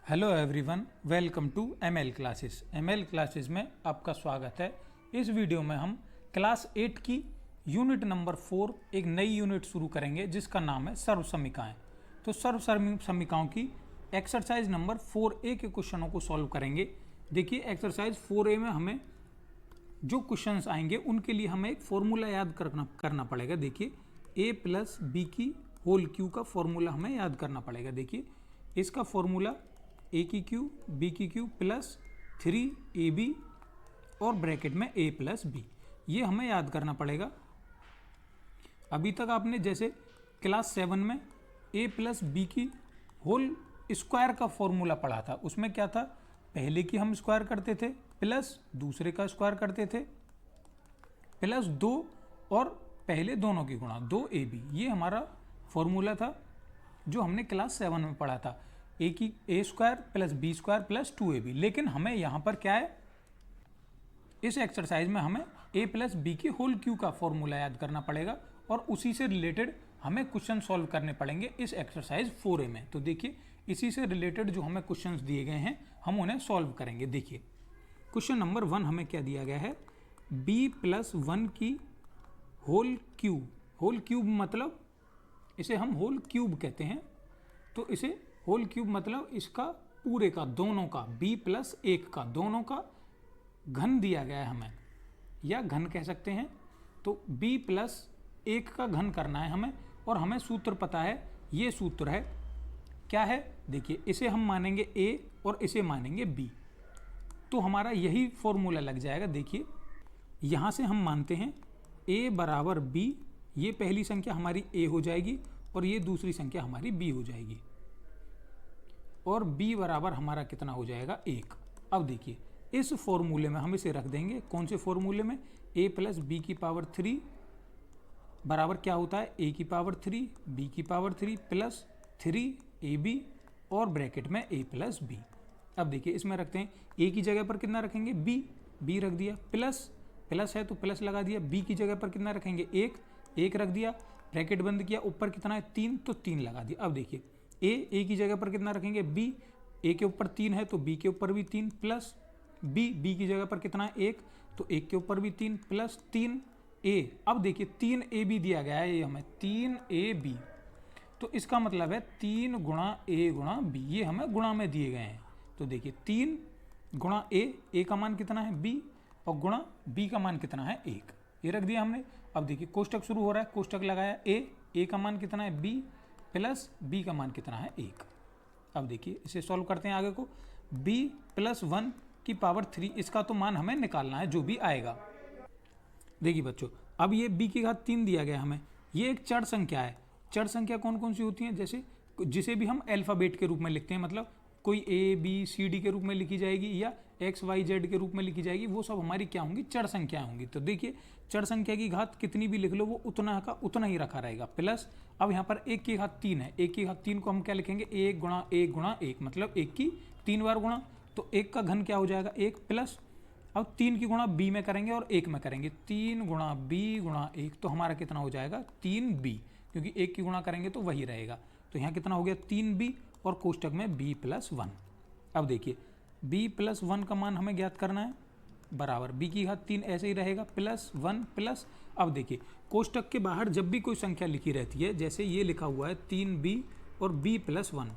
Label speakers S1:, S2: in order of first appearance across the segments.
S1: Hello everyone, welcome to ML classes. ML classes में आपका स्वागत है। इस वीडियो में हम क्लास 8 की यूनिट नंबर 4 एक नई यूनिट शुरू करेंगे जिसका नाम है सर्व समीकाएं। तो सर्व समीकाओं की एक्सरसाइज नंबर 4A के क्वेश्चनों को सॉल्व करेंगे। देखिए एक्सरसाइज 4A में हमें जो क्वेश्चंस आएंगे उनके लिए हमें एक फॉर्मूला याद करना पड़ेगा। देखिए a प्लस बी की होल क्यू का फॉर्मूला हमें याद करना पड़ेगा। देखिए इसका फॉर्मूला a की क्यू b की क्यू प्लस 3ab और ब्रैकेट में a प्लस बी, ये हमें याद करना पड़ेगा। अभी तक आपने जैसे क्लास 7 में a प्लस बी की होल स्क्वायर का फॉर्मूला पढ़ा था, उसमें क्या था, पहले की हम स्क्वायर करते थे प्लस दूसरे का स्क्वायर करते थे प्लस 2 और पहले दोनों की गुणा 2ab, ये हमारा फॉर्मूला था जो हमने क्लास 7 में पढ़ा था। a square plus B square plus 2ab। लेकिन हमें यहाँ पर क्या है, इस एक्सरसाइज में हमें a प्लस बी की होल क्यू का फॉर्मूला याद करना पड़ेगा और उसी से रिलेटेड हमें क्वेश्चन सॉल्व करने पड़ेंगे इस एक्सरसाइज 4A में। तो देखिए इसी से रिलेटेड जो हमें क्वेश्चंस दिए गए हैं हम उन्हें सॉल्व करेंगे। देखिए क्वेश्चन नंबर 1 हमें क्या दिया गया है, b प्लस 1 की होल क्यूब। होल क्यूब मतलब इसे हम होल क्यूब कहते हैं। तो इसे होल क्यूब मतलब इसका पूरे का, दोनों का, b प्लस 1 का दोनों का घन दिया गया है हमें, या घन कह सकते हैं। तो b प्लस 1 का घन करना है हमें और हमें सूत्र पता है, ये सूत्र है, क्या है, देखिए इसे हम मानेंगे a और इसे मानेंगे b, तो हमारा यही फॉर्मूला लग जाएगा। देखिए यहाँ से हम मानते हैं a बराबर b, ये पहली संख्या हमारी a हो जाएगी और ये दूसरी संख्या हमारी b हो जाएगी और b बराबर हमारा कितना हो जाएगा, 1। अब देखिए इस फॉर्मूले में हम इसे रख देंगे, कौन से फॉर्मूले में, a प्लस बी की पावर 3 बराबर क्या होता है, a की पावर 3 b की पावर 3 प्लस 3ab और ब्रैकेट में a प्लस बी। अब देखिए इसमें रखते हैं a की जगह पर कितना रखेंगे, b रख दिया, प्लस है तो प्लस लगा दिया, b की जगह पर कितना रखेंगे, 1 रख दिया, ब्रैकेट बंद किया, ऊपर कितना है 3 तो 3 लगा दिया। अब देखिए a की जगह पर कितना रखेंगे, a के ऊपर 3 है तो b के ऊपर भी 3 प्लस b की जगह पर कितना है 1 तो 1 के ऊपर भी 3 प्लस 3a। अब देखिए 3ab दिया गया है, ये हमें 3ab, तो इसका मतलब है 3 गुणा a गुणा b, ये हमें गुणा में दिए गए हैं। तो देखिए 3 गुणा a का मान कितना है b और गुणा b का मान कितना है 1, ये रख दिया हमने। अब देखिए कोष्टक शुरू हो रहा है, कोष्टक लगाया, a का मान कितना है b प्लस b का मान कितना है 1। अब देखिए इसे सॉल्व करते हैं आगे को, b प्लस 1 की पावर 3, इसका तो मान हमें निकालना है जो भी आएगा। देखिए बच्चों अब ये b की घात 3 दिया गया हमें, ये एक चर संख्या है। चर संख्या कौन कौन सी होती हैं, जैसे जिसे भी हम अल्फाबेट के रूप में लिखते हैं, मतलब कोई a b c d के रूप में लिखी जाएगी या x y z के रूप में लिखी जाएगी, वो सब हमारी क्या होंगी, चर संख्या होंगी। तो देखिए चर संख्या की घात कितनी भी लिख लो वो उतना का उतना ही रखा रहेगा प्लस। अब यहाँ पर 1 की घात 3 है, 1 की घात 3 को हम क्या लिखेंगे, 1 गुणा 1 गुणा 1, मतलब 1 की 3 बार गुणा, तो 1 का घन क्या हो जाएगा 1 प्लस। अब 3 की गुणा b में करेंगे और 1 में करेंगे, 3 गुणा b गुणा 1, तो हमारा कितना हो जाएगा 3b, क्योंकि 1 की गुणा करेंगे तो वही रहेगा। तो यहाँ कितना हो गया 3b और कोष्टक में b प्लस 1। अब देखिए b प्लस 1 का मान हमें ज्ञात करना है, बराबर b की घात 3 ऐसे ही रहेगा प्लस 1 प्लस। अब देखिए कोष्टक के बाहर जब भी कोई संख्या लिखी रहती है, जैसे ये लिखा हुआ है 3b और b प्लस 1,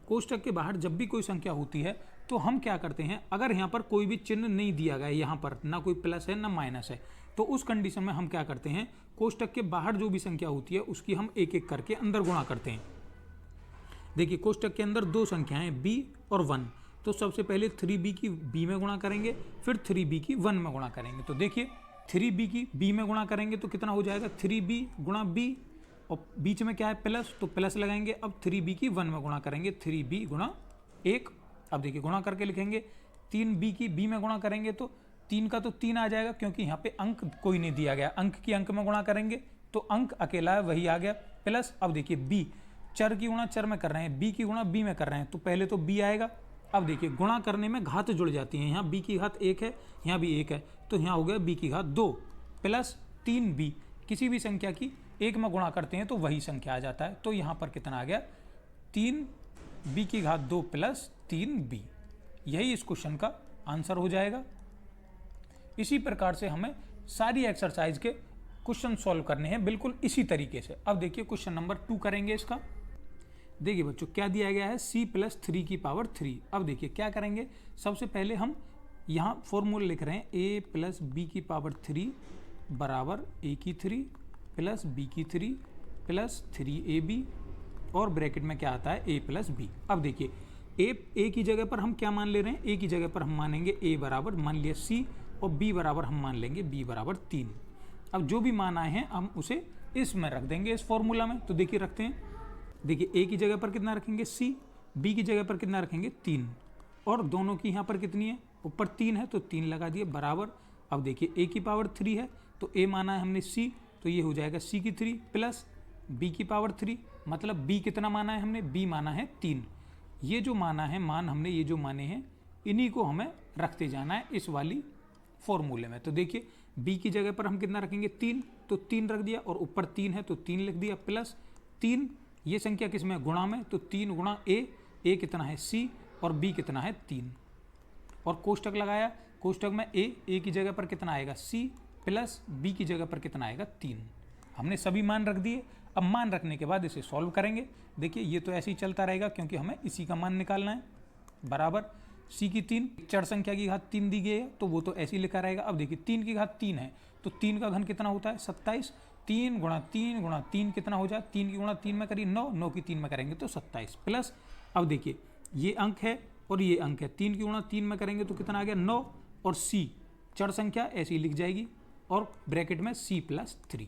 S1: कोष्टक के बाहर जब भी कोई संख्या होती है तो हम क्या करते हैं, अगर यहाँ पर कोई भी चिन्ह नहीं दिया गया है, यहाँ पर ना कोई प्लस है ना माइनस है, तो उस कंडीशन में हम क्या करते हैं, कोष्टक के बाहर जो भी संख्या होती है उसकी हम एक एक करके अंदर गुणा करते हैं। देखिए कोष्टक के अंदर दो संख्याएं b और 1, तो सबसे पहले 3b की b में गुणा करेंगे, फिर 3b की 1 में गुणा करेंगे। तो देखिए 3b की b में गुणा करेंगे तो कितना हो जाएगा 3b गुणा b, और बीच में क्या है प्लस, तो प्लस लगाएंगे। अब 3b की 1 में गुणा करेंगे, 3b गुणा 1। अब देखिए गुणा करके लिखेंगे, 3b की b में गुणा करेंगे तो 3 का तो 3 आ जाएगा, क्योंकि यहाँ पे अंक कोई नहीं दिया गया, अंक की अंक में गुणा करेंगे तो अंक अकेला है वही आ गया प्लस। अब देखिए b, चर की गुणा चर में कर रहे हैं, b की गुणा b में कर रहे हैं, तो पहले तो b आएगा। अब देखिए गुणा करने में घात जुड़ जाती है, यहाँ b की घात 1 है, यहाँ भी 1 है, तो यहाँ हो गया b की घात 2 प्लस 3b। किसी भी संख्या की 1 में गुणा करते हैं तो वही संख्या आ जाता है, तो यहाँ पर कितना आ गया 3 b की घात 2 प्लस 3b। यही इस क्वेश्चन का आंसर हो जाएगा। इसी प्रकार से हमें सारी एक्सरसाइज के क्वेश्चन सॉल्व करने हैं बिल्कुल इसी तरीके से। अब देखिए क्वेश्चन नंबर 2 करेंगे इसका। देखिए बच्चों क्या दिया गया है, c प्लस 3 की पावर 3। अब देखिए क्या करेंगे, सबसे पहले हम यहाँ फॉर्मूला लिख रहे हैं a प्लस बी की पावर 3 बराबर a की 3 प्लस b की 3 प्लस 3ab और ब्रैकेट में क्या आता है a प्लस बी। अब देखिए a की जगह पर हम क्या मान ले रहे हैं, a की जगह पर हम मानेंगे a बराबर मान लिया c और b बराबर हम मान लेंगे b बराबर 3। अब जो भी मान आए हैं हम उसे इसमें रख देंगे इस फॉर्मूला में। तो देखिए रखते हैं, देखिए a की जगह पर कितना रखेंगे c, b की जगह पर कितना रखेंगे 3 और दोनों की यहाँ पर कितनी है, ऊपर 3 है तो 3 लगा दिए बराबर। अब देखिए a की पावर 3 है तो a माना है हमने c, तो ये हो जाएगा c की 3 प्लस b की पावर 3, मतलब b कितना माना है हमने, b माना है 3। ये जो माना है मान हमने ये जो माने हैं इन्हीं को हमें रखते जाना है इस वाली फॉर्मूले में। तो देखिए b की जगह पर हम कितना रखेंगे 3, तो 3 रख दिया और ऊपर 3 है तो 3 लिख दिया प्लस 3, ये संख्या किस में गुणा में, तो 3 गुणा a कितना है c और b कितना है 3 और कोष्टक लगाया। कोष्टक में a की जगह पर कितना आएगा c प्लस b की जगह पर कितना आएगा 3। हमने सभी मान रख दिए। अब मान रखने के बाद इसे सॉल्व करेंगे। देखिए ये तो ऐसे ही चलता रहेगा क्योंकि हमें इसी का मान निकालना है बराबर c की 3, चर संख्या की घात 3 दी गई है तो वो तो ऐसे ही लिखा रहेगा। अब देखिए 3 की घात 3 है तो 3 का घन कितना होता है 27, 3 गुणा 3 गुणा 3 कितना हो जाए, 3 की गुणा 3 में करिए 9, 9 की 3 में करेंगे तो 27 प्लस। अब देखिए ये अंक है और ये अंक है, 3 की गुणा 3 में करेंगे तो कितना आ गया 9 और c चर संख्या ऐसी लिख जाएगी और ब्रैकेट में c प्लस 3।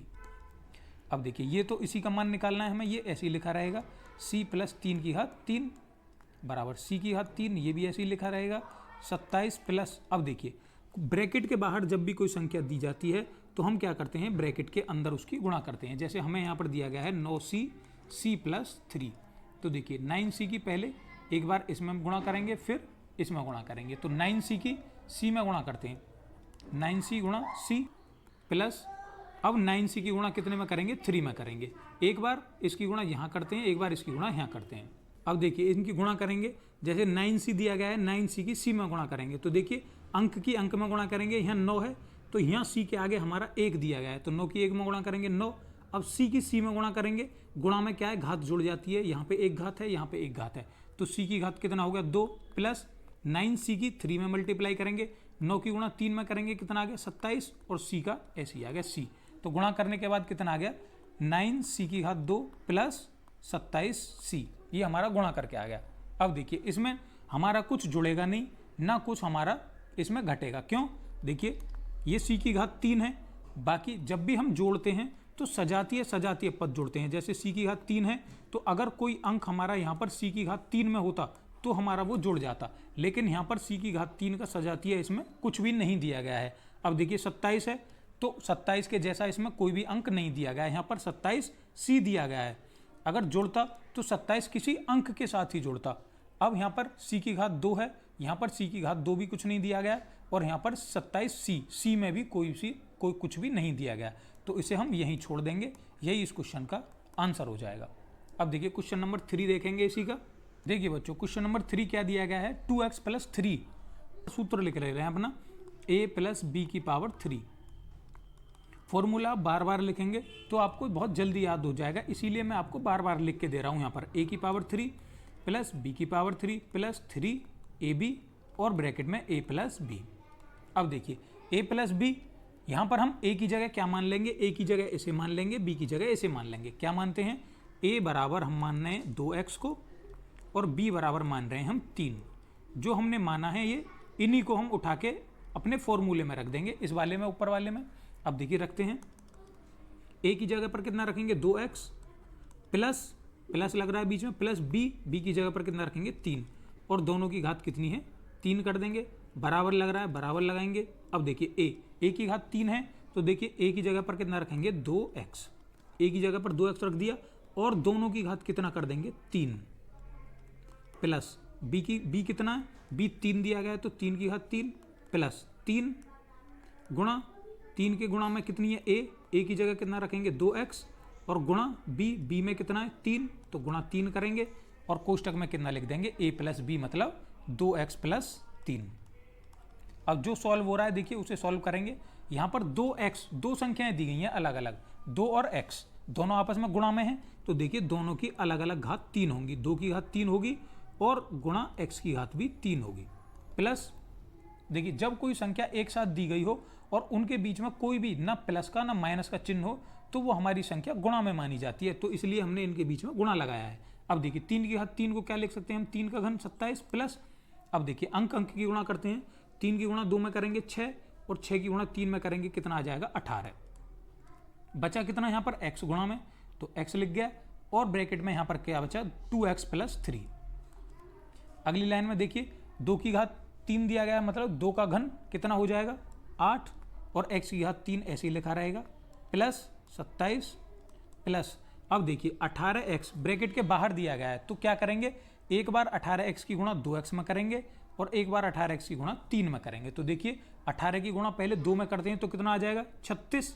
S1: अब देखिए ये तो इसी का मान निकालना है हमें, ये ऐसे ही लिखा रहेगा c प्लस 3 की घात 3 बराबर c की घात 3, ये भी ऐसे ही लिखा रहेगा 27 प्लस। अब देखिए ब्रैकेट के बाहर जब भी कोई संख्या दी जाती है तो हम क्या करते हैं, ब्रैकेट के अंदर उसकी गुणा करते हैं। जैसे हमें यहाँ पर दिया गया है 9c c प्लस 3, तो देखिए 9c की पहले एक बार इसमें गुणा करेंगे फिर इसमें गुणा करेंगे, तो 9c की c में गुणा करते हैं, 9c गुणा c प्लस। अब 9c की गुणा कितने में करेंगे 3 में करेंगे, एक बार इसकी गुणा यहाँ करते हैं एक बार इसकी गुणा यहाँ करते हैं। अब देखिए इनकी गुणा करेंगे, जैसे 9c दिया गया है 9c की c में गुणा करेंगे, तो देखिए अंक की अंक में गुणा करेंगे, यहाँ 9 है तो यहाँ c के आगे हमारा 1 दिया गया है तो 9 की 1 में गुणा करेंगे 9। अब c की c में गुणा करेंगे, गुणा में क्या है घात जुड़ जाती है, यहाँ पे एक घात है यहाँ पे एक घात है तो c की घात कितना हो गया 2 प्लस 9c की 3 में मल्टीप्लाई करेंगे, 9 की गुणा 3 में करेंगे कितना आ गया 27 और c का ऐसे ही आ गया c। तो गुणा करने के बाद कितना आ गया 9c की घात 2 प्लस 27c, ये हमारा गुणा करके आ गया। अब देखिए इसमें हमारा कुछ जुड़ेगा नहीं ना कुछ हमारा इसमें घटेगा, क्यों, देखिए ये c की घात 3 है, बाकी जब भी हम जोड़ते हैं तो सजातीय पद जोड़ते हैं। जैसे c की घात 3 है तो अगर कोई अंक हमारा यहाँ पर c की घात 3 में होता तो हमारा वो जुड़ जाता, लेकिन यहाँ पर c की घात 3 का सजातीय इसमें कुछ भी नहीं दिया गया है। अब देखिए 27 है तो 27 के जैसा इसमें कोई भी अंक नहीं दिया गया है, यहाँ पर 27c दिया गया है, अगर जुड़ता तो 27 किसी अंक के साथ ही जुड़ता। अब यहाँ पर c की घात 2 है, यहाँ पर c की घात 2 भी कुछ नहीं दिया गया और यहाँ पर 27c में भी कोई कुछ भी नहीं दिया गया, तो इसे हम यहीं छोड़ देंगे, यही इस क्वेश्चन का आंसर हो जाएगा। अब देखिए क्वेश्चन नंबर 3 देखेंगे इसी का। देखिए बच्चों क्वेश्चन नंबर 3 क्या दिया गया है 2x प्लस 3, सूत्र लिख रहे हैं अपना a प्लस बी की पावर 3। फॉर्मूला बार बार लिखेंगे तो आपको बहुत जल्दी याद हो जाएगा, इसीलिए मैं आपको बार बार लिख के दे रहा हूँ। यहाँ पर a की पावर 3 प्लस b की पावर 3 प्लस 3ab और ब्रैकेट में a प्लस b। अब देखिए a प्लस b, यहाँ पर हम a की जगह क्या मान लेंगे, a की जगह इसे मान लेंगे, b की जगह इसे मान लेंगे। क्या मानते हैं, a बराबर हम मान रहे हैं 2x को और b बराबर मान रहे हैं हम 3। जो हमने माना है ये इन्हीं को हम उठा के अपने फॉर्मूले में रख देंगे, इस वाले में ऊपर वाले में। अब देखिए रखते हैं, a की जगह पर कितना रखेंगे 2x प्लस लग रहा है बीच में प्लस b की जगह पर कितना रखेंगे 3 और दोनों की घात कितनी है 3 कर देंगे, बराबर लग रहा है बराबर लगाएंगे। अब देखिए a की घात 3 है तो देखिए a की जगह पर कितना रखेंगे 2x, a की जगह पर 2x रख दिया और दोनों की घात कितना कर देंगे 3 प्लस b कितना है, b 3 दिया गया है तो 3 की घात 3 प्लस 3 गुणा 3 के गुणा में कितनी है a की जगह कितना रखेंगे 2x और गुणा b में कितना है 3 तो गुणा 3 करेंगे, और कोष्टक में कितना लिख देंगे, a प्लस बी मतलब 2x प्लस 3। अब जो सॉल्व हो रहा है देखिए उसे सॉल्व करेंगे। यहाँ पर 2x, दो संख्याएं दी गई हैं अलग अलग, 2 और x दोनों आपस में गुणा में हैं, तो देखिए दोनों की अलग अलग घात 3 होंगी, 2 की घात 3 होगी और गुणा x की घात भी 3 होगी। प्लस देखिए जब कोई संख्या एक साथ दी गई हो और उनके बीच में कोई भी ना प्लस का ना माइनस का चिन्ह हो तो वो हमारी संख्या गुणा में मानी जाती है, तो इसलिए हमने इनके बीच में गुणा लगाया है। अब देखिए 3 की घात 3 को क्या लिख सकते हैं हम, 3 का घन 27 प्लस, अब देखिए अंक अंक की गुणा करते हैं, 3 की गुणा 2 में करेंगे 6 और 6 की गुणा 3 में करेंगे कितना आ जाएगा 18। बचा कितना यहाँ पर x गुणा में, तो x लिख गया और ब्रैकेट में यहाँ पर क्या बचा 2x प्लस 3। अगली लाइन में देखिए 2 की घात 3 दिया गया है, मतलब 2 का घन कितना हो जाएगा 8 और x की घात 3 ऐसे ही लिखा रहेगा प्लस 27 प्लस, अब देखिए 18x ब्रैकेट के बाहर दिया गया है तो क्या करेंगे, एक बार 18x की गुणा 2x में करेंगे और एक बार 18x की गुणा 3 में करेंगे। तो देखिए 18 की गुणा पहले 2 में करते हैं तो कितना आ जाएगा 36।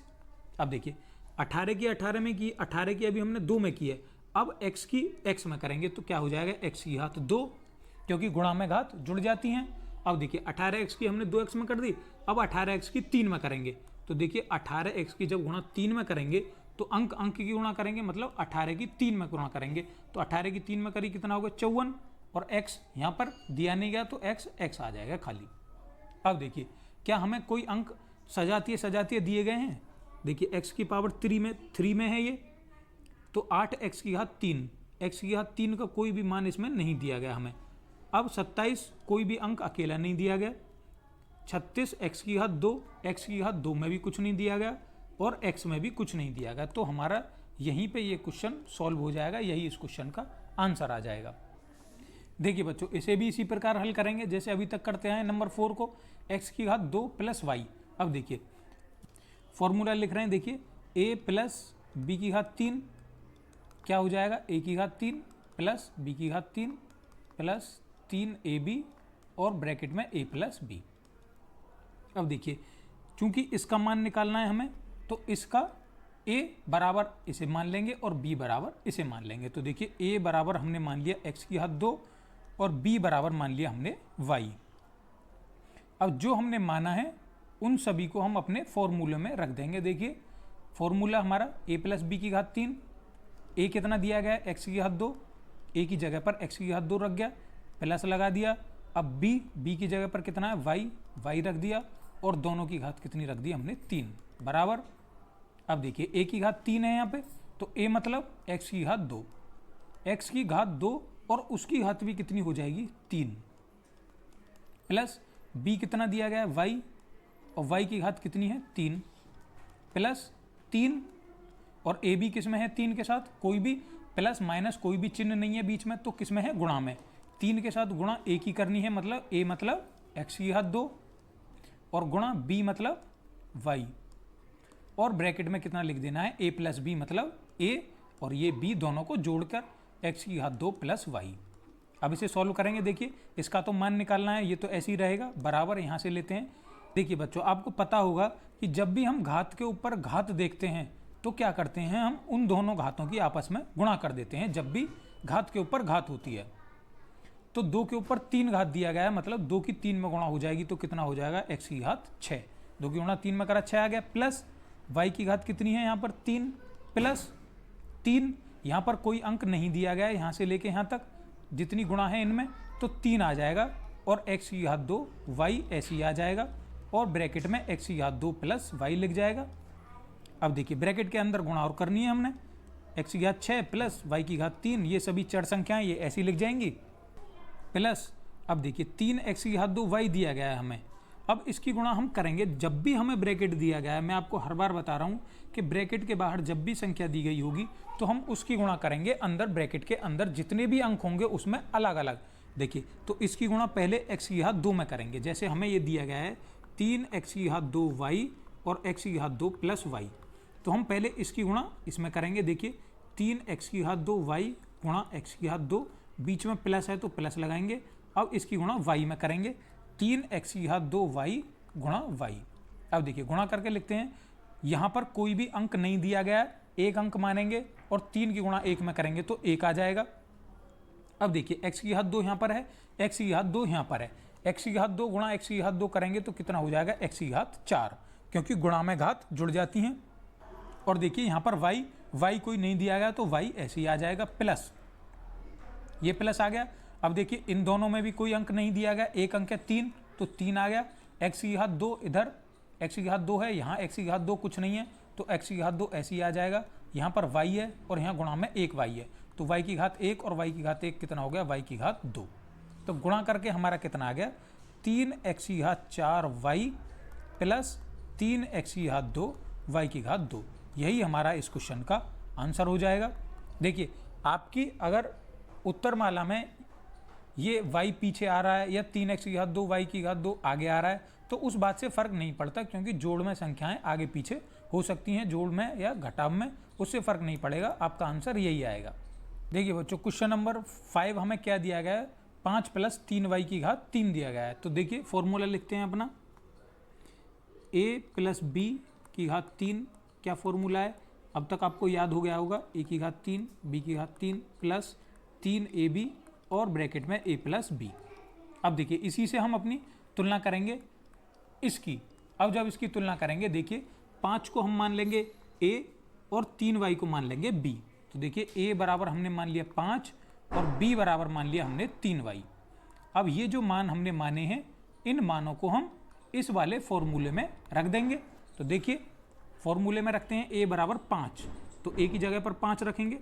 S1: अब देखिए 18 की 18 में की, 18 की अभी हमने 2 में की है, अब x की x में करेंगे तो क्या हो जाएगा x की घात 2, क्योंकि गुणा में घात जुड़ जाती हैं। अब देखिए 18x की हमने 2x में कर दी, अब 18x की 3 में करेंगे तो देखिए 18x की जब गुणा 3 में करेंगे तो अंक अंक की गुणा करेंगे, मतलब 18 की 3 में गुणा करेंगे तो 18 की 3 में करी कितना होगा 54 और x यहाँ पर दिया नहीं गया तो x आ जाएगा खाली। अब देखिए क्या हमें कोई अंक सजातीय दिए गए हैं, देखिए x की पावर 3 में है ये, तो 8x की घात 3, x की घात 3 का कोई भी मान इसमें नहीं दिया गया हमें। अब 27 कोई भी अंक अकेला नहीं दिया गया, 36 x की घात 2, x की घात 2 में भी कुछ नहीं दिया गया और x में भी कुछ नहीं दिया गया, तो हमारा यहीं पे ये क्वेश्चन सॉल्व हो जाएगा, यही इस क्वेश्चन का आंसर आ जाएगा। देखिए बच्चों इसे भी इसी प्रकार हल करेंगे जैसे अभी तक करते हैं नंबर 4 को, x की घात 2 प्लस y। अब देखिए फॉर्मूला लिख रहे हैं, देखिए a प्लस बी की घात 3 क्या हो जाएगा, a की घात 3 प्लस b की घात 3 प्लस 3ab और ब्रैकेट में a प्लस b। अब देखिए चूंकि इसका मान निकालना है हमें तो इसका a बराबर इसे मान लेंगे और b बराबर इसे मान लेंगे, तो देखिए a बराबर हमने मान लिया x की घात 2 और b बराबर मान लिया हमने y। अब जो हमने माना है उन सभी को हम अपने फॉर्मूले में रख देंगे। देखिए फॉर्मूला हमारा a प्लस बी की घात 3, a कितना दिया गया है x की घात 2, a की जगह पर x की घात 2 रख गया, प्लस लगा दिया, अब b की जगह पर कितना है y रख दिया और दोनों की घात कितनी रख दी हमने 3 बराबर। अब देखिए a की घात 3 है यहाँ पे, तो a मतलब x की घात 2, x की घात 2 और उसकी घात भी कितनी हो जाएगी 3 प्लस b कितना दिया गया है y और y की घात कितनी है 3 प्लस 3 और a भी किस में है 3 के साथ, कोई भी प्लस माइनस कोई भी चिन्ह नहीं है बीच में तो किस में है गुणा में, 3 के साथ गुणा a की करनी है, मतलब a मतलब x की घात 2 और गुणा b मतलब y और ब्रैकेट में कितना लिख देना है a प्लस बी मतलब a और ये b दोनों को जोड़कर x की घात 2 प्लस y। अब इसे सॉल्व करेंगे, देखिए इसका तो मान निकालना है, ये तो ऐसे ही रहेगा बराबर, यहाँ से लेते हैं। देखिए बच्चों आपको पता होगा कि जब भी हम घात के ऊपर घात देखते हैं तो क्या करते हैं, हम उन दोनों घातों की आपस में गुणा कर देते हैं जब भी घात के ऊपर घात होती है। तो 2 के ऊपर 3 घात दिया गया है, मतलब 2 की 3 में गुणा हो जाएगी तो कितना हो जाएगा x की घात 6, 2 की गुणा 3 में करा 6 आ गया, प्लस y की घात कितनी है यहाँ पर 3 प्लस 3, यहाँ पर कोई अंक नहीं दिया गया है, यहाँ से लेके यहाँ तक जितनी गुणा है इनमें तो 3 आ जाएगा और x की घात 2 y ऐसे ही आ जाएगा और ब्रैकेट में x की घात 2 प्लस y लिख जाएगा। अब देखिए ब्रैकेट के अंदर गुणा और करनी है हमने, x की घात 6 प्लस y की घात 3, ये सभी चर संख्याएं ये ऐसी लिख जाएंगी प्लस, अब देखिए 3x की घात 2 y दिया गया है हमें, अब इसकी गुणा हम करेंगे जब भी हमें ब्रैकेट दिया गया है। मैं आपको हर बार बता रहा हूँ कि ब्रैकेट के बाहर जब भी संख्या दी गई होगी तो हम उसकी गुणा करेंगे अंदर, ब्रैकेट के अंदर जितने भी अंक होंगे उसमें अलग अलग। देखिए तो इसकी गुणा पहले x की घात 2 में करेंगे, जैसे हमें ये दिया गया है 3x की घात 2 y और x की घात 2 प्लस y, तो हम पहले इसकी गुणा इसमें करेंगे। देखिए 3x की घात 2 y गुणा x की घात 2, बीच में प्लस है तो प्लस लगाएंगे, अब इसकी गुणा y में करेंगे, 3x की घात 2 y गुणा y। अब देखिए गुणा करके लिखते हैं, यहाँ पर कोई भी अंक नहीं दिया गया है, एक अंक मानेंगे और 3 की गुणा 1 में करेंगे तो 1 आ जाएगा अब देखिए x की घात 2 यहाँ पर है, x की घात 2 यहाँ पर है, x की घात 2 गुणा x की घात 2 करेंगे तो कितना हो जाएगा, x की घात 4, क्योंकि गुणा में घात जुड़ जाती हैं। और देखिए यहाँ पर y कोई नहीं दिया गया तो y ऐसे ही आ जाएगा प्लस, ये प्लस आ गया। अब देखिए इन दोनों में भी कोई अंक नहीं दिया गया, एक अंक है 3 तो 3 आ गया, x की घात 2 इधर x की घात 2 है, यहाँ x की घात 2 कुछ नहीं है तो x की घात 2 ऐसे ही आ जाएगा। यहाँ पर y है और यहाँ गुणा में एक y है तो y की घात 1 और y की घात 1 कितना हो गया, y की घात 2। तो गुणा करके हमारा कितना आ गया, 3x की घात 4y प्लस 3x की घात 2 y की घात 2। यही हमारा इस क्वेश्चन का आंसर हो जाएगा। देखिए आपकी अगर उत्तरमाला में ये y पीछे आ रहा है या 3x की घात 2 y की घात 2 आगे आ रहा है तो उस बात से फ़र्क नहीं पड़ता, क्योंकि जोड़ में संख्याएं आगे पीछे हो सकती हैं, जोड़ में या घटाव में उससे फ़र्क नहीं पड़ेगा, आपका आंसर यही आएगा। देखिए बच्चों क्वेश्चन नंबर 5 हमें क्या दिया गया है, 5 प्लस 3y की घात 3 दिया गया है। तो देखिए फॉर्मूला लिखते हैं अपना, a प्लस b की घात 3 क्या फॉर्मूला है, अब तक आपको याद हो गया होगा, a की घात 3 b की घात 3 प्लस 3ab और ब्रैकेट में a प्लस b। अब देखिए इसी से हम अपनी तुलना करेंगे इसकी। अब जब इसकी तुलना करेंगे देखिए 5 को हम मान लेंगे a और 3y को मान लेंगे b। तो देखिए a बराबर हमने मान लिया 5 और b बराबर मान लिया हमने 3y। अब ये जो मान हमने माने हैं इन मानों को हम इस वाले फॉर्मूले में रख देंगे। तो देखिए फॉर्मूले में रखते हैं a बराबर 5, तो a की जगह पर 5 रखेंगे,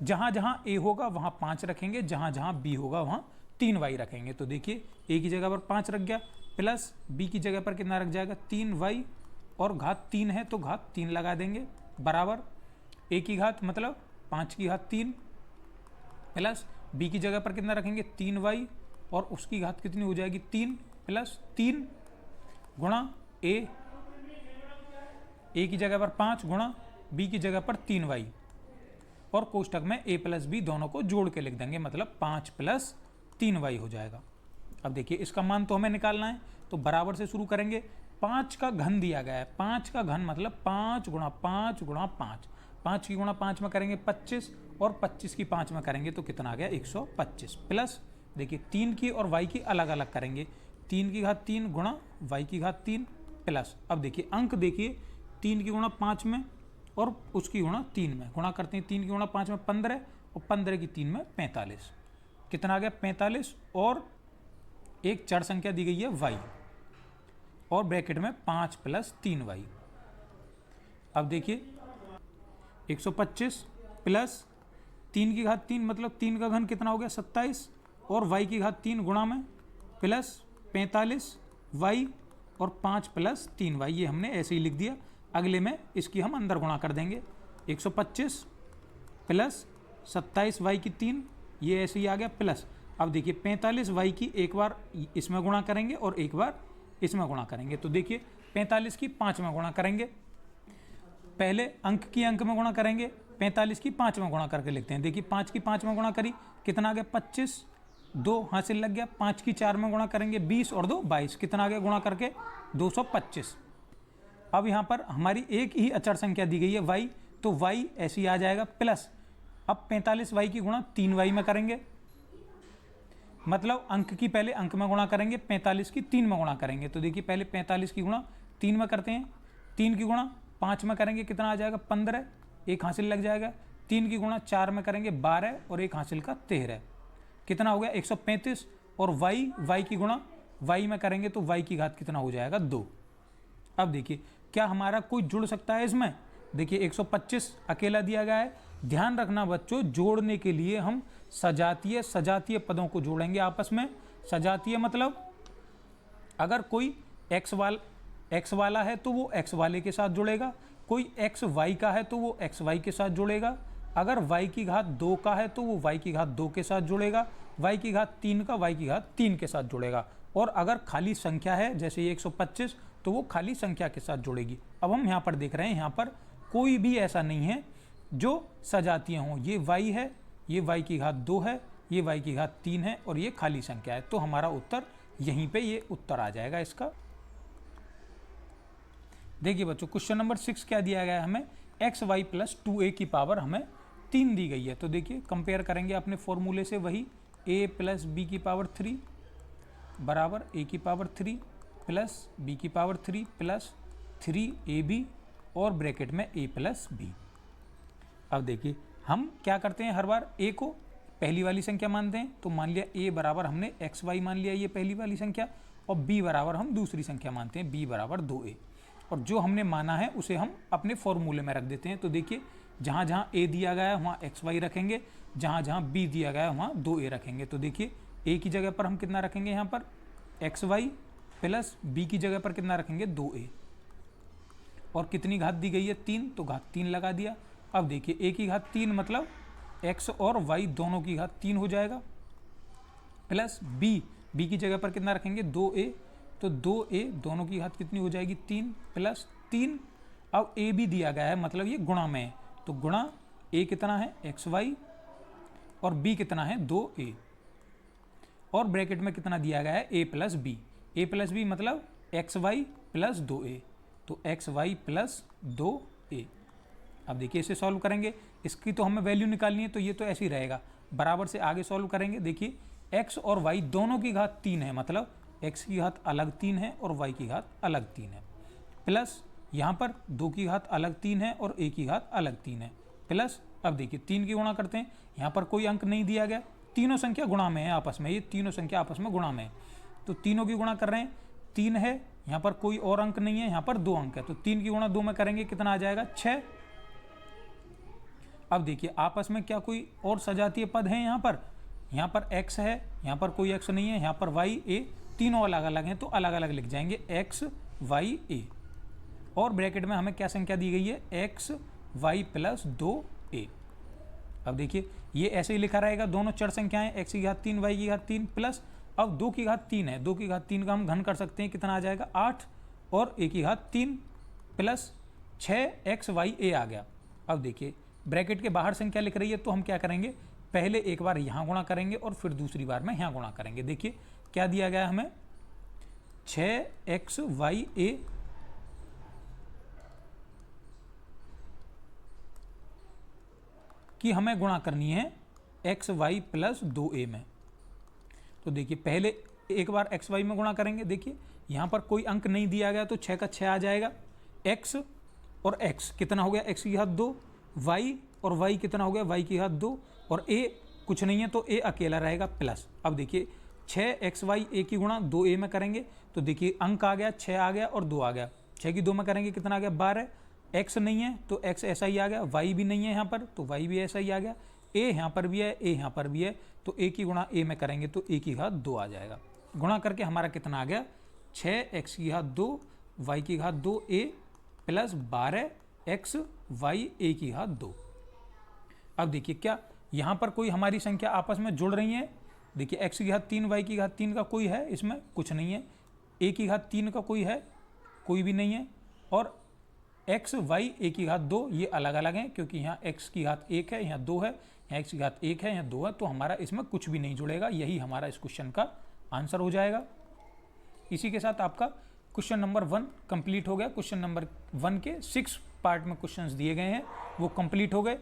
S1: जहाँ जहाँ a होगा वहाँ 5 रखेंगे, जहाँ जहाँ b होगा वहाँ 3y रखेंगे। तो देखिए a की जगह पर 5 रख गया प्लस b की जगह पर कितना रख जाएगा 3y और घात 3 है तो घात 3 लगा देंगे बराबर a की घात मतलब 5 की घात 3 प्लस b की जगह पर कितना रखेंगे 3y और उसकी घात कितनी हो जाएगी 3 प्लस 3 गुणा a की जगह पर 5 गुणा b की जगह पर 3y और कोष्टक में a प्लस b दोनों को जोड़ के लिख देंगे, मतलब 5 प्लस 3y हो जाएगा। अब देखिए इसका मान तो हमें निकालना है तो बराबर से शुरू करेंगे। 5 का घन दिया गया है, 5 का घन मतलब 5 गुणा 5 गुणा 5, 5 की गुणा 5 में करेंगे 25 और 25 की 5 में करेंगे तो कितना आ गया 125 प्लस देखिए 3 की और y की अलग अलग करेंगे, 3 की घात 3 गुणा y की घात 3 प्लस। अब देखिए अंक देखिए 3 की गुणा 5 में और उसकी गुणा 3 में गुणा करते हैं, 3 की गुणा 5 में 15 और 15 की 3 में 45, कितना आ गया 45 और एक चर संख्या दी गई है y और ब्रैकेट में 5 प्लस 3y। अब देखिए 125 प्लस 3 की घात 3 मतलब 3 का घन कितना हो गया 27 और y की घात 3 गुणा में प्लस 45y और 5 प्लस 3y, ये हमने ऐसे ही लिख दिया। अगले में इसकी हम अंदर गुणा कर देंगे, 125 प्लस 27y की 3 ये ऐसे ही आ गया प्लस। अब देखिए 45y की एक बार इसमें गुणा करेंगे और एक बार इसमें गुणा करेंगे। तो देखिए 45 की 5 में गुणा करेंगे, पहले अंक की अंक में गुणा करेंगे, 45 की 5 में गुणा करके लिखते हैं। देखिए 5 की 5 में गुणा करी कितना आ गया 25, 2 हासिल लग गया। 5 की 4 में गुणा करेंगे 20 और 2 22, कितना आ गया गुणा करके 225। अब यहाँ पर हमारी एक ही अचर संख्या दी गई है y, तो y ऐसी आ जाएगा प्लस। अब 45y की गुणा 3y में करेंगे, मतलब अंक की पहले अंक में गुणा करेंगे, 45 की 3 में गुणा करेंगे। तो देखिए पहले 45 की गुणा 3 में करते हैं, 3 की गुणा 5 में करेंगे कितना आ जाएगा 15, एक हासिल लग जाएगा। 3 की गुणा 4 में करेंगे 12 और एक हासिल का 13, कितना हो गया 135 और y की गुणा y में करेंगे तो y की घात कितना हो जाएगा 2। अब देखिए क्या हमारा कोई जुड़ सकता है इसमें, देखिए 125 अकेला दिया गया है। ध्यान रखना बच्चों, जोड़ने के लिए हम सजातीय पदों को जोड़ेंगे आपस में। सजातीय मतलब अगर कोई x वाला है तो वो x वाले के साथ जुड़ेगा, कोई x y का है तो वो x y के साथ जुड़ेगा, अगर y की घात 2 का है तो वो y की घात 2 के साथ जुड़ेगा, y की घात 3 का y की घात 3 के साथ जुड़ेगा, और अगर खाली संख्या है जैसे ये 125 तो वो खाली संख्या के साथ जुड़ेगी। अब हम यहाँ पर देख रहे हैं, यहाँ पर कोई भी ऐसा नहीं है जो सजातीय हों। ये y है, ये y की घात 2 है, ये y की घात 3 है और ये खाली संख्या है। तो हमारा उत्तर यहीं पे ये उत्तर आ जाएगा इसका। देखिए बच्चों क्वेश्चन नंबर 6 क्या दिया गया है हमें, xy प्लस 2a की पावर हमें 3 दी गई है। तो देखिए कंपेयर करेंगे अपने फॉर्मूले से वही a प्लस बी की पावर 3 बराबर a की पावर 3 प्लस b की पावर 3 प्लस 3ab और ब्रैकेट में a प्लस b। अब देखिए हम क्या करते हैं, हर बार a को पहली वाली संख्या मानते हैं, तो मान लिया a बराबर हमने xy मान लिया, ये पहली वाली संख्या, और b बराबर हम दूसरी संख्या मानते हैं, b बराबर 2a, और जो हमने माना है उसे हम अपने फॉर्मूले में रख देते हैं। तो देखिए जहाँ जहाँ a दिया गया है वहाँ xy रखेंगे, जहाँ जहाँ b दिया गया है वहाँ 2a रखेंगे। तो देखिए a की जगह पर हम कितना रखेंगे, यहाँ पर xy प्लस b की जगह पर कितना रखेंगे 2a, और कितनी घात दी गई है 3, तो घात 3 लगा दिया। अब देखिए a की घात 3 मतलब x और y दोनों की घात 3 हो जाएगा, प्लस b की जगह पर कितना रखेंगे 2a, तो 2a दोनों की घात कितनी हो जाएगी 3 प्लस 3। अब a भी दिया गया है मतलब ये गुणा में है, तो गुणा a कितना है xy और b कितना है 2a, और ब्रैकेट में कितना दिया गया है a प्लस b मतलब xy प्लस 2a, तो xy प्लस 2a। अब देखिए इसे सॉल्व करेंगे, इसकी तो हमें वैल्यू निकालनी है, तो ये तो ऐसे ही रहेगा, बराबर से आगे सॉल्व करेंगे। देखिए x और y दोनों की घात 3 है, मतलब x की घात अलग 3 है और y की घात अलग 3 है, प्लस यहाँ पर 2 की घात अलग 3 है और a की घात अलग 3 है, प्लस अब देखिए 3 की गुणा करते हैं, यहाँ पर कोई अंक नहीं दिया गया, तीनों संख्या गुणा में है आपस में, ये तीनों संख्या आपस में गुणा में है, तो तीनों की गुणा कर रहे हैं, 3 है, यहाँ पर कोई और अंक नहीं है, यहाँ पर 2 अंक है, तो 3 की गुणा 2 में करेंगे कितना आ जाएगा 6। अब देखिए आपस में क्या कोई और सजातीय पद है, यहाँ पर x है, यहाँ पर कोई x नहीं है, यहाँ पर y a, तीनों अलग अलग हैं तो अलग अलग लिख जाएंगे x y a, और ब्रैकेट में हमें क्या संख्या दी गई है x y प्लस 2a। अब देखिए ये ऐसे ही लिखा रहेगा, दोनों चर संख्याएं x की घात 3 y की घात 3 प्लस, अब 2 की घात 3 है, 2 की घात 3 का हम घन कर सकते हैं, कितना आ जाएगा 8, और a की घात 3 प्लस 6xy आ गया। अब देखिए ब्रैकेट के बाहर संख्या लिख रही है, तो हम क्या करेंगे, पहले एक बार यहाँ गुणा करेंगे और फिर दूसरी बार में यहाँ गुणा करेंगे। देखिए क्या दिया गया हमें 6xy की हमें गुणा करनी है xy प्लस 2a में। तो देखिए पहले एक बार xy में गुणा करेंगे, देखिए यहाँ पर कोई अंक नहीं दिया गया तो 6 का 6 आ जाएगा, x और x कितना हो गया x की घात 2, y और y कितना हो गया y की घात 2, और a कुछ नहीं है तो a अकेला रहेगा प्लस। अब देखिए 6xy a की गुणा 2a में करेंगे, तो देखिए अंक आ गया 6 आ गया और 2 आ गया, 6 की 2 में करेंगे कितना आ गया 12, x नहीं है तो x ऐसा ही आ गया, y भी नहीं है यहाँ पर तो y भी ऐसा ही आ गया, a यहाँ पर भी है a यहाँ पर भी है, तो a की गुणा a में करेंगे तो a की घात 2 आ जाएगा। गुणा करके हमारा कितना आ गया 6x की घात 2 y की घात 2a plus 12x y a की घात 2। अब देखिए क्या यहाँ पर कोई हमारी संख्या आपस में जुड़ रही है, देखिए x की घात 3 y की घात 3 का कोई है इसमें कुछ नहीं है, a की घात 3 का कोई है कोई भी नहीं है, और x y a की घात 2 ये अलग अलग हैं, क्योंकि यहाँ x की घात 1 है, यहाँ 2 है, यहाँ x की घात 1 है, यहाँ 2 है, तो हमारा इसमें कुछ भी नहीं जुड़ेगा, यही हमारा इस क्वेश्चन का आंसर हो जाएगा। इसी के साथ आपका क्वेश्चन नंबर 1 कंप्लीट हो गया। क्वेश्चन नंबर 1 के 6 पार्ट में क्वेश्चंस दिए गए हैं वो कंप्लीट हो गए।